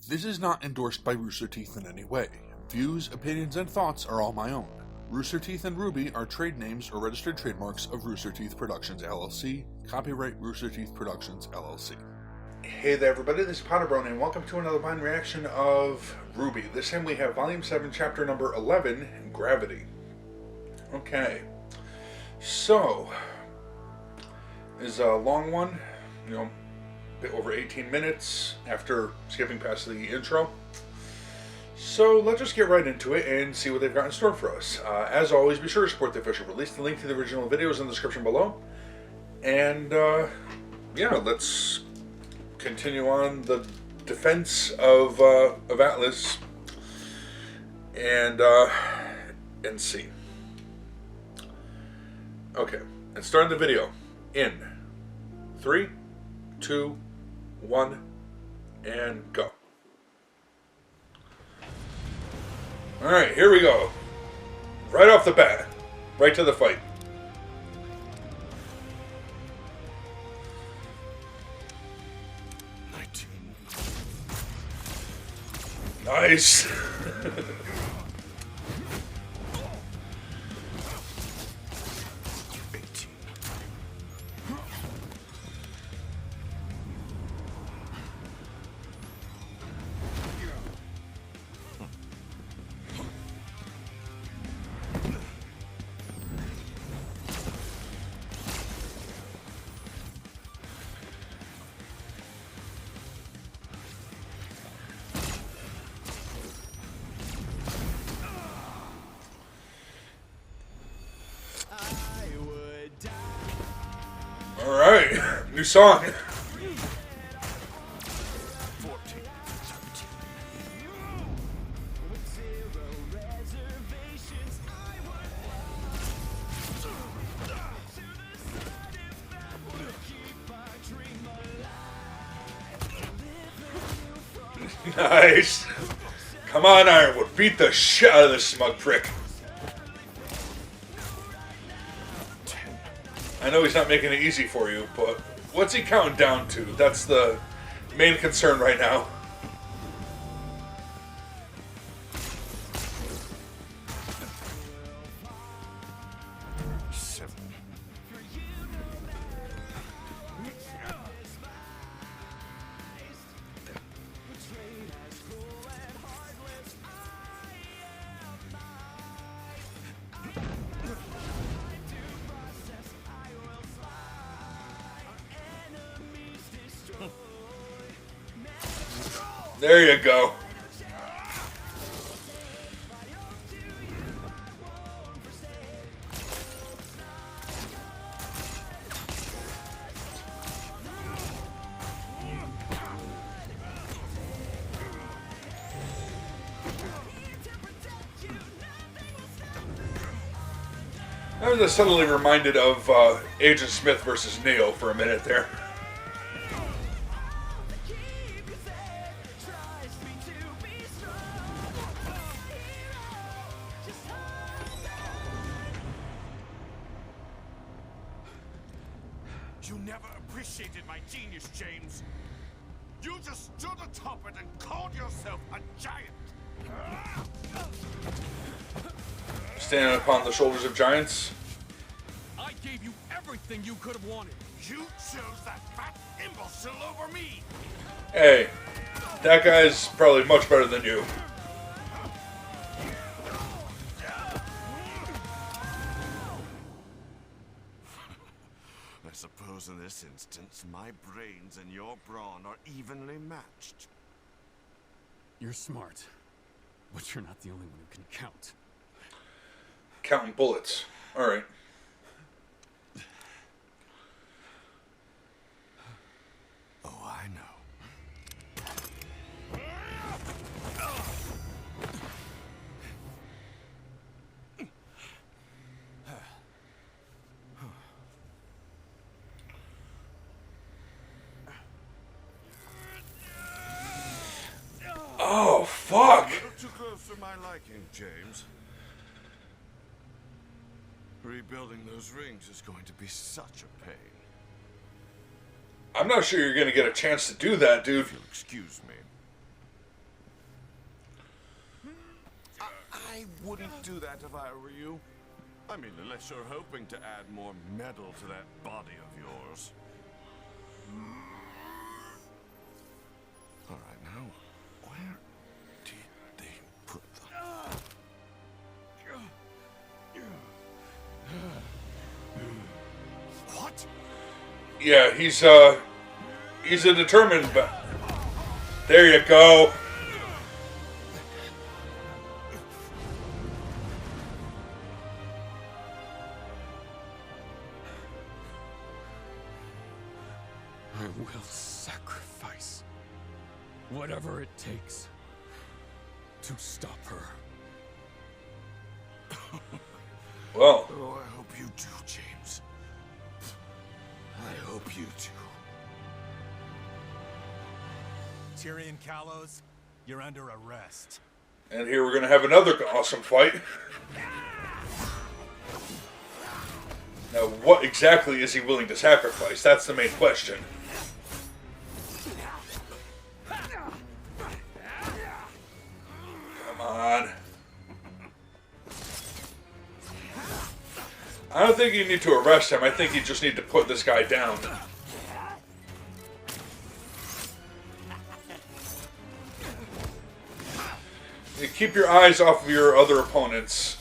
This is not endorsed by Rooster Teeth in any way. Views, opinions, and thoughts are all my own. Rooster Teeth and RWBY are trade names or registered trademarks of Rooster Teeth Productions, LLC. Copyright Rooster Teeth Productions, LLC. Hey there everybody, this is PotterBrony, and welcome to another blind reaction of RWBY. This time we have Volume 7, Chapter number 11, Gravity. Okay, so, this is a long one, a bit over 18 minutes after skipping past the intro. So let's just get right into it and see what they've got in store for us. As always, be sure to support the official release. The link to the original video is in the description below. And yeah, let's continue on the defense of Atlas and see. Okay, and starting the video in 3, 2, 1, and go. Alright, here we go. Right off the bat. Right to the fight. Nice. Alright, new song. Nice. Come on, Ironwood. Beat the shit out of this smug prick. I know he's not making it easy for you, but what's he counting down to? That's the main concern right now. There you go. I was suddenly reminded of Agent Smith versus Neo for a minute there. You never appreciated my genius, James. You just stood atop it and called yourself a giant. Standing upon the shoulders of giants. I gave you everything you could have wanted. You chose that fat imbecile over me. Hey, that guy's probably much better than you. I suppose in this instance, my brains and your brawn are evenly matched. You're smart, but you're not the only one who can count. Counting bullets. Alright. Oh, I know. Oh, fuck! A little too close for my liking, James. Rebuilding those rings is going to be such a pain. I'm not sure you're going to get a chance to do that, dude. If you'll excuse me. I wouldn't do that if I were you. I mean, unless you're hoping to add more metal to that body of yours. All right, now, where did they put them? What? Yeah, he's a determined. There you go. I will sacrifice whatever it takes to stop her. Well, Oh, I hope you do, James. I hope you do. Tyrion Callows, you're under arrest. and here we're going to have another awesome fight. Now, what exactly is he willing to sacrifice? That's the main question. Come on. I don't think you need to arrest him. I think you just need to put this guy down. You keep your eyes off of your other opponents.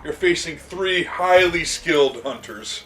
You're facing 3 highly skilled hunters.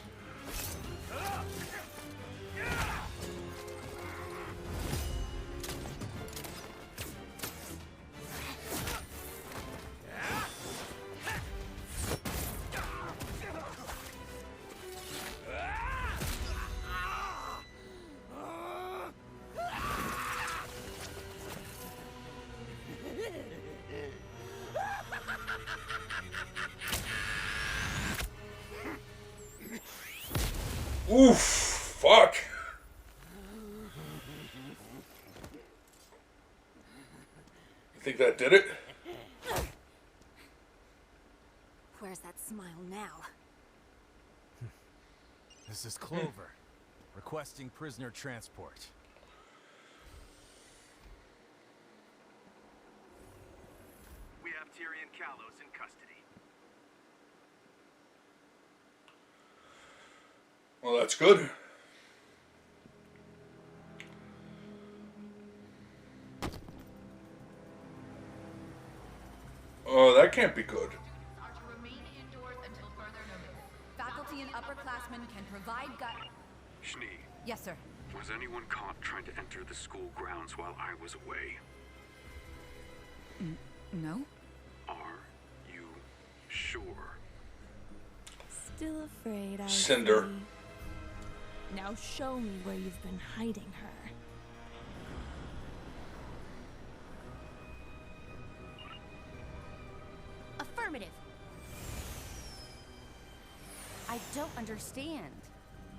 Oof, fuck. You think that did it? Where's that smile now? This is Clover, requesting prisoner transport. We have Tyrion Callows in custody. Well, that's good. Oh, that can't be good. Are to remain indoors until further notice. Faculty and upperclassmen can provide Schnee, Yes, sir. was anyone caught trying to enter the school grounds while I was away? No? Are you sure? Still afraid, I Cinder. see. Now show me where you've been hiding her. Affirmative. I don't understand.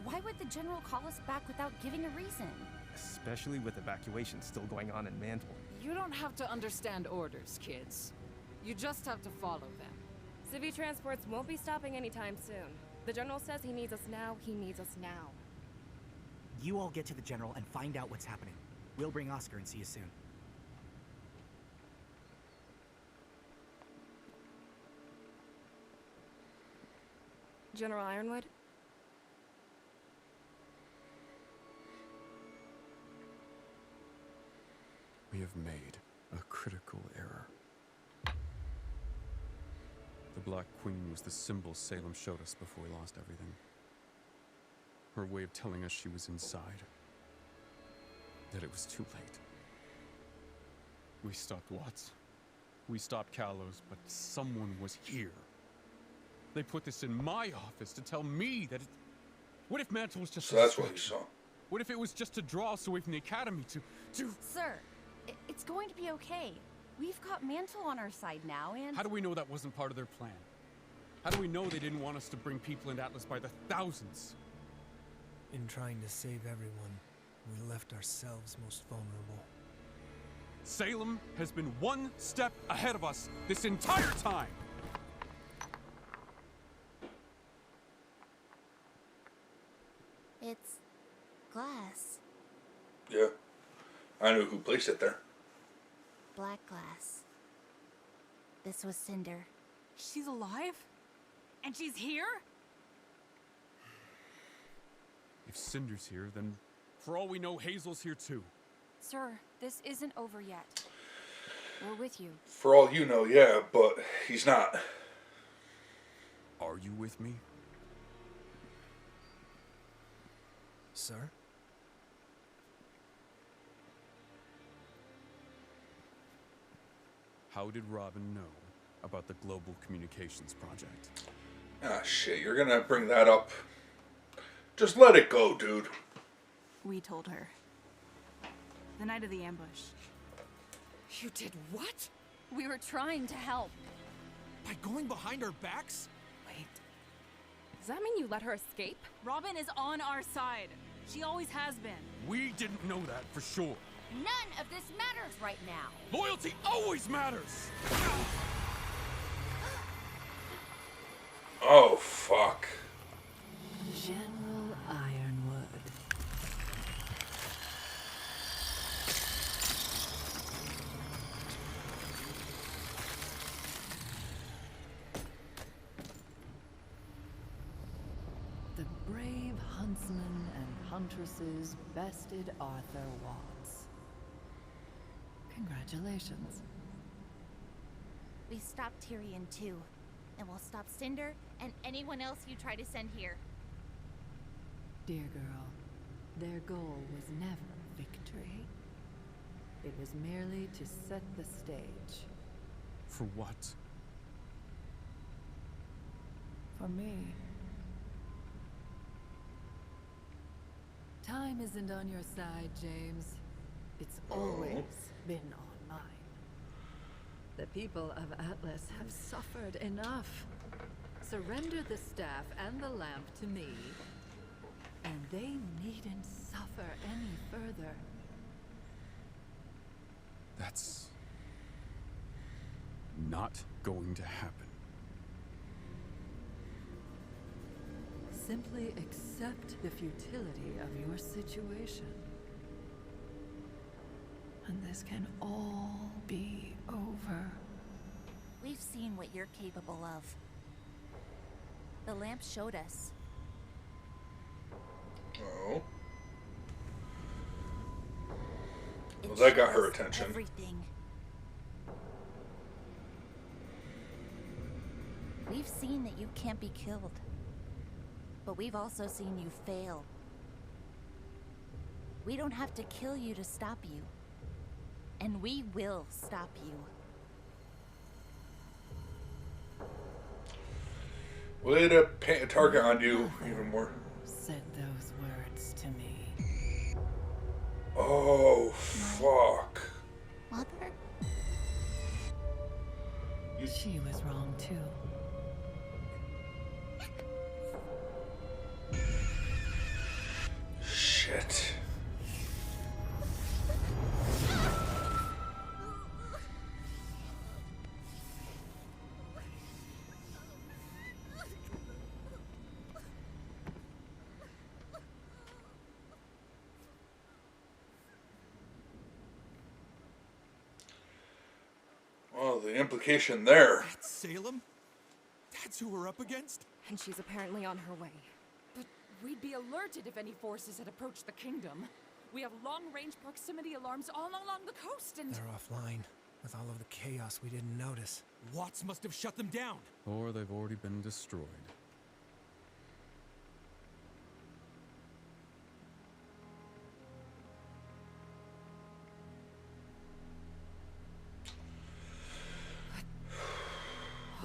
Why would the general call us back without giving a reason? Especially with evacuations still going on in Mantle. You don't have to understand orders, kids. You just have to follow them. Civvy transports won't be stopping anytime soon. The General says he needs us now, he needs us now. You all get to the General and find out what's happening. We'll bring Oscar and see you soon. General Ironwood? We have made a critical error. The Black Queen was the symbol Salem showed us before we lost everything. Her way of telling us she was inside. That it was too late. We stopped Watts. We stopped Callows, but someone was here. They put this in my office to tell me that it... What if Mantle was just So that's what you saw. What if it was just to draw us away from the Academy to... Sir, it's going to be okay. We've got Mantle on our side now, and... How do we know that wasn't part of their plan? How do we know they didn't want us to bring people into Atlas by the thousands? In trying to save everyone, we left ourselves most vulnerable. Salem has been one step ahead of us this entire time! It's glass. Yeah. I know who placed it there. Black glass. this was Cinder. She's alive? And she's here? If Cinder's here, then for all we know, Hazel's here too. Sir, this isn't over yet. We're with you. For all you know, yeah, but he's not. Are you with me? Sir? How did Robin know about the Global Communications Project? Ah, shit, you're gonna bring that up. Just let it go, dude. We told her. The night of the ambush. You did what? We were trying to help. By going behind our backs? Wait. Does that mean you let her escape? Robin is on our side. She always has been. We didn't know that for sure. None of this matters right now. Loyalty always matters! Oh, fuck. General Ironwood. The brave huntsman and huntresses bested Arthur Watts. Congratulations. We stopped Tyrion too. And we'll stop Cinder and anyone else you try to send here. Dear girl, their goal was never victory. It was merely to set the stage. For what? For me. Time isn't on your side, James. It's always been on mine. The people of Atlas have suffered enough. Surrender the staff and the lamp to me, and they needn't suffer any further. That's not going to happen. Simply accept the futility of your situation. And this can all be over. We've seen what you're capable of. The lamp showed us. Oh. It Well, that got showed her us attention. Everything. We've seen that you can't be killed. But we've also seen you fail. We don't have to kill you to stop you. And we will stop you. Way to paint a target on you even more. Said those words to me. Oh, fuck. Mother? She was wrong too. Shit. Well, the implication there. That's Salem? That's who we're up against? And she's apparently on her way. But we'd be alerted if any forces had approached the kingdom. We have long-range proximity alarms all along the coast and... They're offline. With all of the chaos, we didn't notice. Watts must have shut them down. Or they've already been destroyed.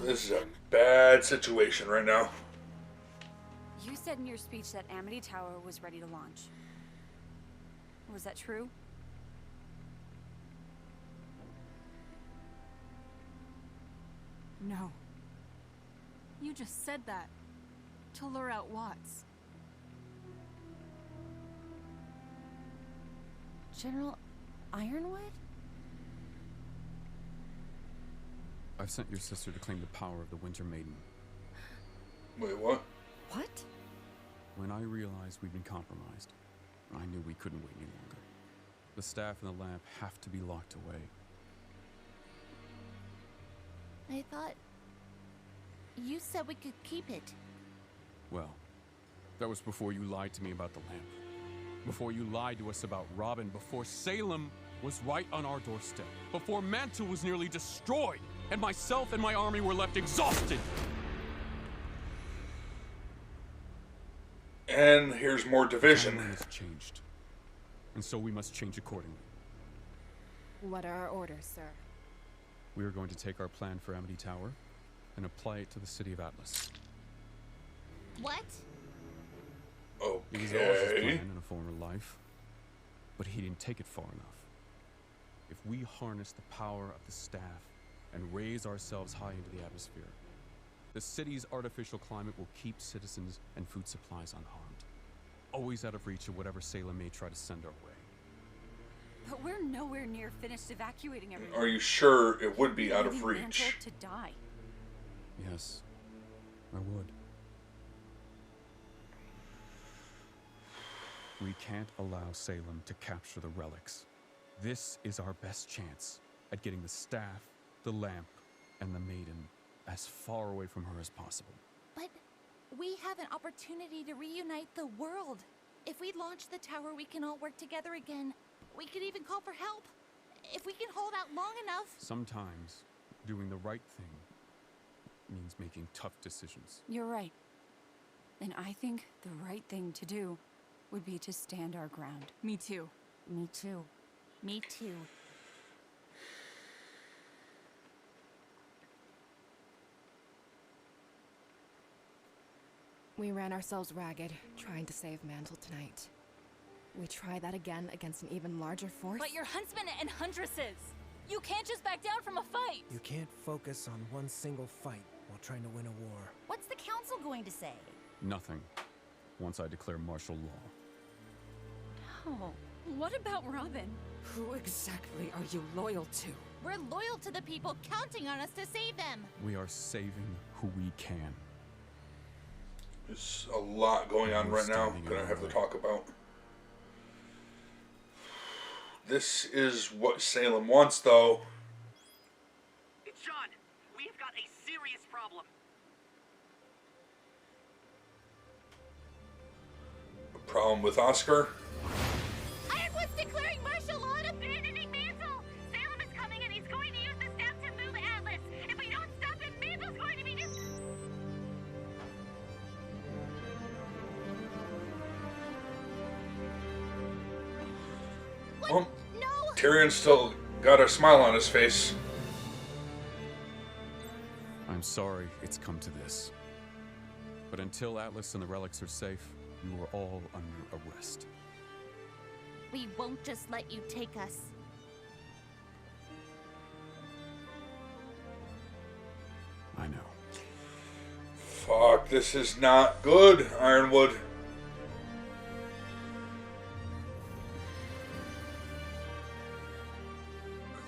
This is a bad situation right now. You said in your speech that Amity Tower was ready to launch. Was that true? No. You just said that to lure out Watts. General Ironwood? I've sent your sister to claim the power of the Winter Maiden. Wait, what? What? When I realized we'd been compromised, I knew we couldn't wait any longer. The staff and the lamp have to be locked away. I thought you said we could keep it. Well, that was before you lied to me about the lamp. Before you lied to us about Robin. Before Salem was right on our doorstep. Before Mantle was nearly destroyed. And myself and my army were left exhausted. And here's more division. Time has changed. And so we must change accordingly. What are our orders, sir? We are going to take our plan for Amity Tower and apply it to the city of Atlas. What? It was Ellis's plan in a former life, but he didn't take it far enough. If we harness the power of the staff and raise ourselves high into the atmosphere, the city's artificial climate will keep citizens and food supplies unharmed, always out of reach of whatever Salem may try to send our way. But we're nowhere near finished evacuating everyone. Are you sure it would be out of reach? Mantle to die. Yes, I would. We can't allow Salem to capture the relics. This is our best chance at getting the staff, the lamp, and the maiden as far away from her as possible. But we have an opportunity to reunite the world. If we launch the tower, we can all work together again. We could even call for help. If we can hold out long enough. Sometimes doing the right thing means making tough decisions. You're right. And I think the right thing to do would be to stand our ground. Me too. Me too. Me too. We ran ourselves ragged, trying to save Mantle tonight. We try that again against an even larger force. But you're huntsmen and huntresses! You can't just back down from a fight! You can't focus on one single fight while trying to win a war. What's the council going to say? Nothing. Once I declare martial law. Oh, what about Robin? Who exactly are you loyal to? We're loyal to the people counting on us to save them. We are saving who we can. There's a lot going on right now that I have to talk about. This is what Salem wants, though. John, we've got a serious problem. A problem with Oscar? Ironwood's declaring martial law and abandoning Mantle. Salem is coming and he's going to use the staff to move Atlas. If we don't stop him, Mantle's going to be Well, Tyrion's still got a smile on his face. I'm sorry it's come to this. But until Atlas and the relics are safe, you are all under arrest. We won't just let you take us. I know. Fuck, this is not good, Ironwood.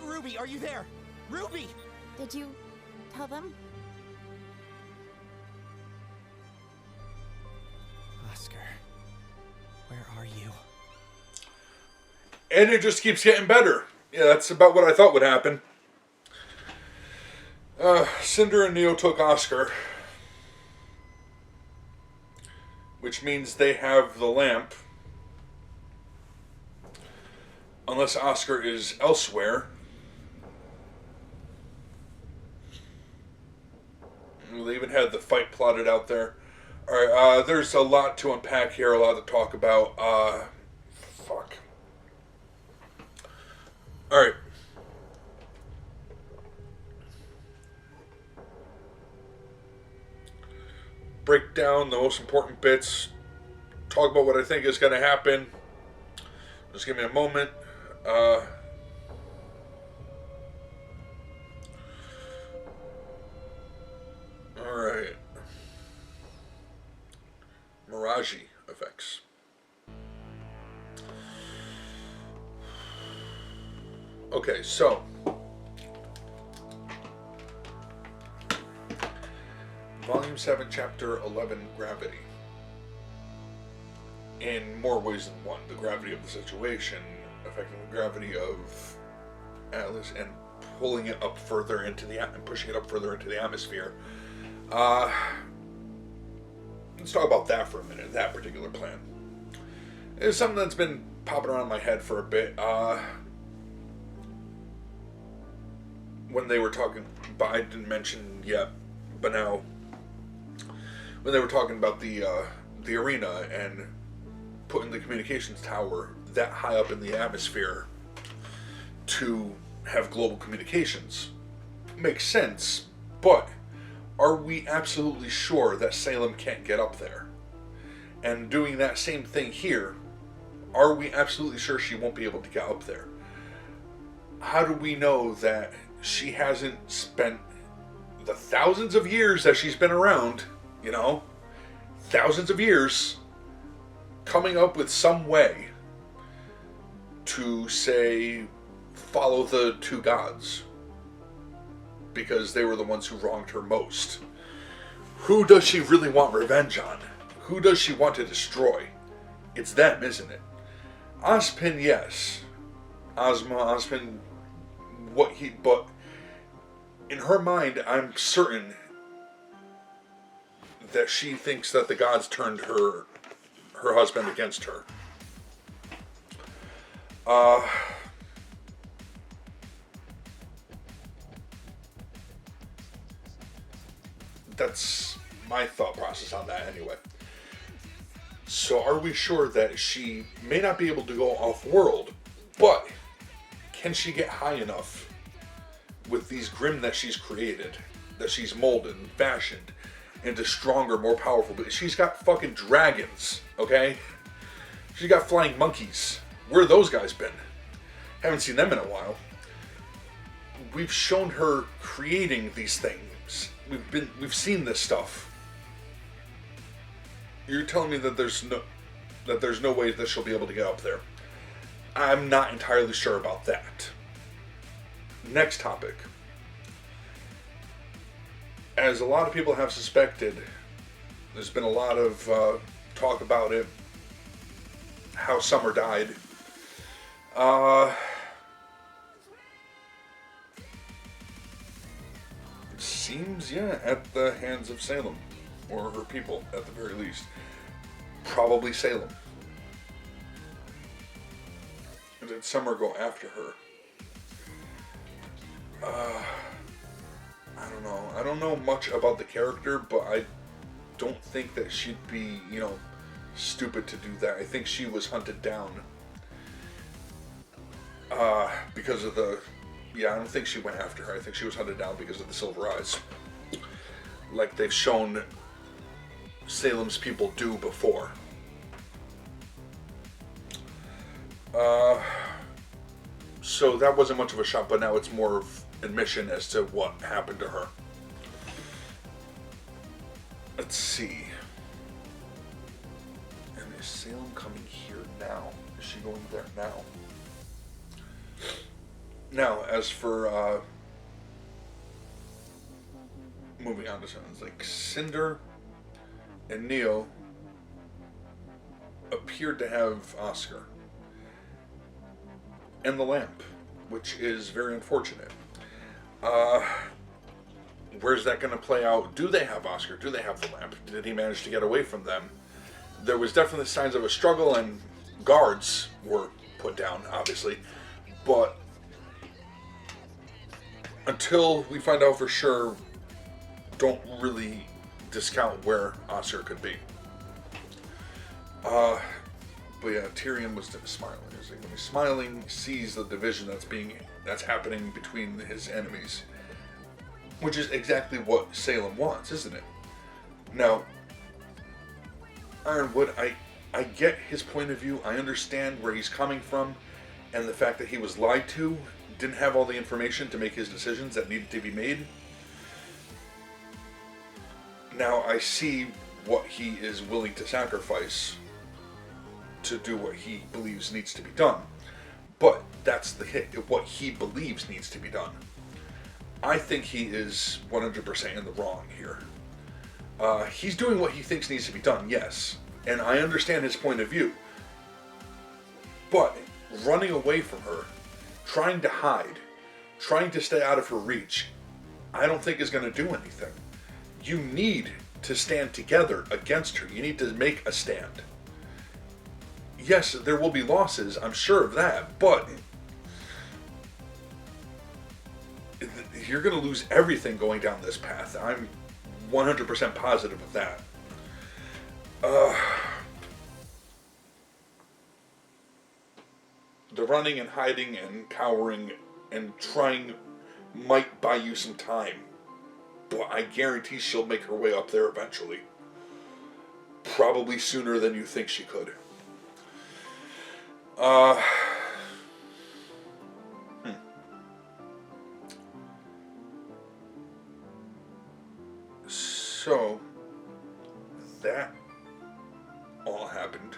Ruby, are you there? Ruby! Did you tell them? Oscar, where are you? And it just keeps getting better. Yeah, that's about what I thought would happen. Cinder and Neo took Oscar. Which means they have the lamp. Unless Oscar is elsewhere. They even had the fight plotted out there. Alright, there's a lot to unpack here, a lot to talk about. Fuck. Alright. Break down the most important bits. Talk about what I think is going to happen. Just give me a moment. Alright. Mirage effects. Okay, so Volume 7, Chapter 11, Gravity. In more ways than one. The gravity of the situation affecting the gravity of Atlas and pulling it up further into the pushing it up further into the atmosphere. Let's talk about that for a minute. That particular plan. It's something that's been popping around my head for a bit. When they were talking, but I didn't mention yet, but now, when they were talking about the arena and putting the communications tower that high up in the atmosphere to have global communications, makes sense, but are we absolutely sure that Salem can't get up there? And doing that same thing here, are we absolutely sure she won't be able to get up there? How do we know that she hasn't spent the thousands of years that she's been around, you know, thousands of years, coming up with some way to say, follow the two gods, because they were the ones who wronged her most? Who does she really want revenge on? Who does she want to destroy? It's them, isn't it? Ozpin, yes. Ozpin, but in her mind, I'm certain that she thinks that the gods turned her husband against her. That's my thought process on that anyway. So are we sure that she may not be able to go off-world, but can she get high enough with these Grimm that she's created, that she's molded and fashioned into stronger, more powerful? But she's got fucking dragons, okay? She's got flying monkeys. Where have those guys been? Haven't seen them in a while. We've shown her creating these things. We've seen this stuff. You're telling me that there's no way that she'll be able to get up there. I'm not entirely sure about that. Next topic. As a lot of people have suspected, there's been a lot of talk about it, how Summer died. It seems, yeah, at the hands of Salem, or her people, at the very least. Probably Salem. And did Summer go after her? I don't know. I don't know much about the character, but I don't think that she'd be, you know, stupid to do that. I think she was hunted down. Because of the... Yeah, I don't think she went after her. I think she was hunted down because of the Silver Eyes. Like they've shown Salem's people do before. So that wasn't much of a shock, but now it's more of admission as to what happened to her. Let's see. And is Salem coming here now? Is she going there now? Now, as for moving on to something like Cinder and Neo appeared to have Oscar and the lamp, which is very unfortunate. Where's that going to play out? Do they have Oscar? Do they have the lamp? Did he manage to get away from them? There was definitely signs of a struggle, and guards were put down, obviously. But until we find out for sure, don't really discount where Oscar could be. But yeah, Tyrion was smiling. When he's smiling, sees the division that's happening between his enemies, which is exactly what Salem wants, isn't it? Now, Ironwood, I get his point of view. I understand where he's coming from, and the fact that he was lied to, didn't have all the information to make his decisions that needed to be made. Now I see what he is willing to sacrifice to do what he believes needs to be done. But that's the hit, what he believes needs to be done. I think he is 100% in the wrong here. He's doing what he thinks needs to be done, yes. And I understand his point of view. But running away from her, trying to hide, trying to stay out of her reach, I don't think is going to do anything. You need to stand together against her. You need to make a stand. Yes, there will be losses, I'm sure of that, but you're going to lose everything going down this path. I'm 100% positive of that. The running and hiding and cowering and trying might buy you some time, but I guarantee she'll make her way up there eventually. Probably sooner than you think she could. So, that all happened.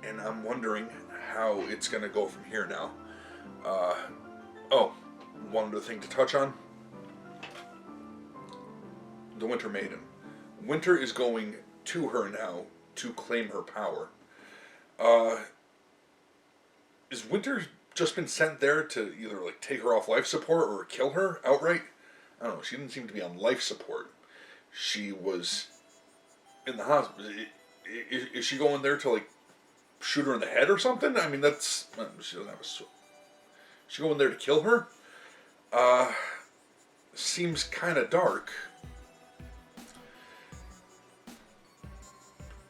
And I'm wondering how it's going to go from here now. One other thing to touch on. The Winter Maiden. Winter is going to her now to claim her power. Is Winter just been sent there to either like take her off life support or kill her outright? I don't know. She didn't seem to be on life support. She was in the hospital. Is she going there to like shoot her in the head or something? I mean, that's... She doesn't have a sword. Is she going there to kill her? Seems kind of dark.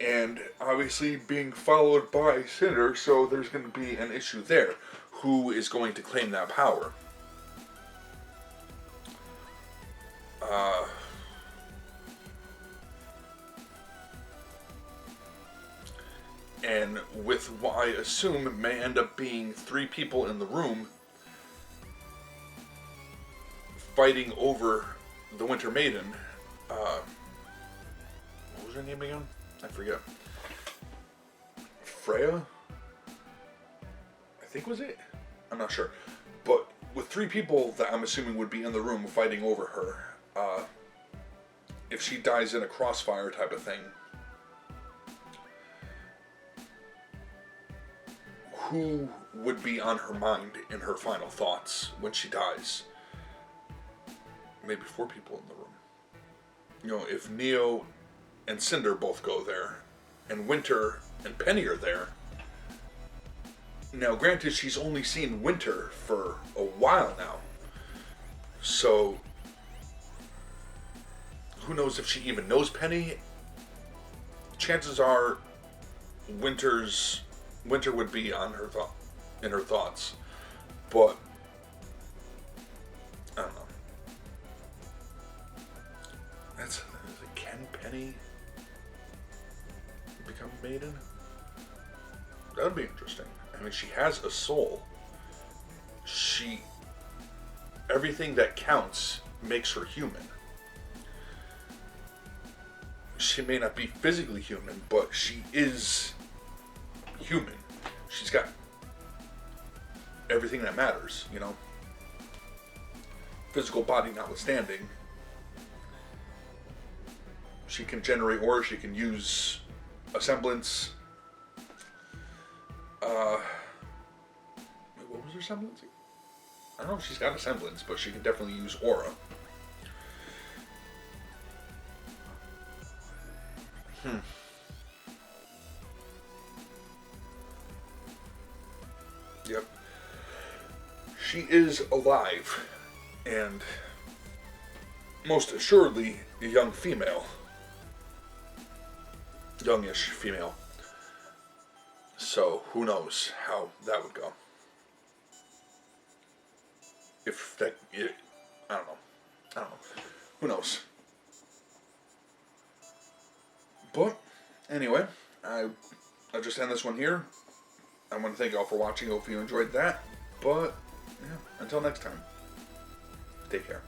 And obviously being followed by Cinder, so there's going to be an issue there. Who is going to claim that power? And with what I assume may end up being 3 people in the room fighting over the Winter Maiden. What was her name again? I forget. Freya? I think was it? I'm not sure. But with 3 people that I'm assuming would be in the room fighting over her, if she dies in a crossfire type of thing, who would be on her mind in her final thoughts when she dies? Maybe 4 people in the room. You know, if Neo and Cinder both go there, and Winter and Penny are there. Now, granted, she's only seen Winter for a while now, so who knows if she even knows Penny? Chances are, Winter would be on her in her thoughts, but I don't know. Can Penny become Maiden? That would be interesting. I mean, she has a soul. Everything that counts makes her human. She may not be physically human, but she is human. She's got everything that matters, you know? Physical body notwithstanding. She can generate aura, she can use a semblance. What was her semblance? I don't know if she's got a semblance, but she can definitely use aura. Yep. She is alive, and most assuredly a young female. Youngish female. So, who knows how that would go. If that... I don't know. Who knows? But, anyway, I'll just end this one here. I want to thank you all for watching. Hope you enjoyed that. But, yeah, until next time. Take care.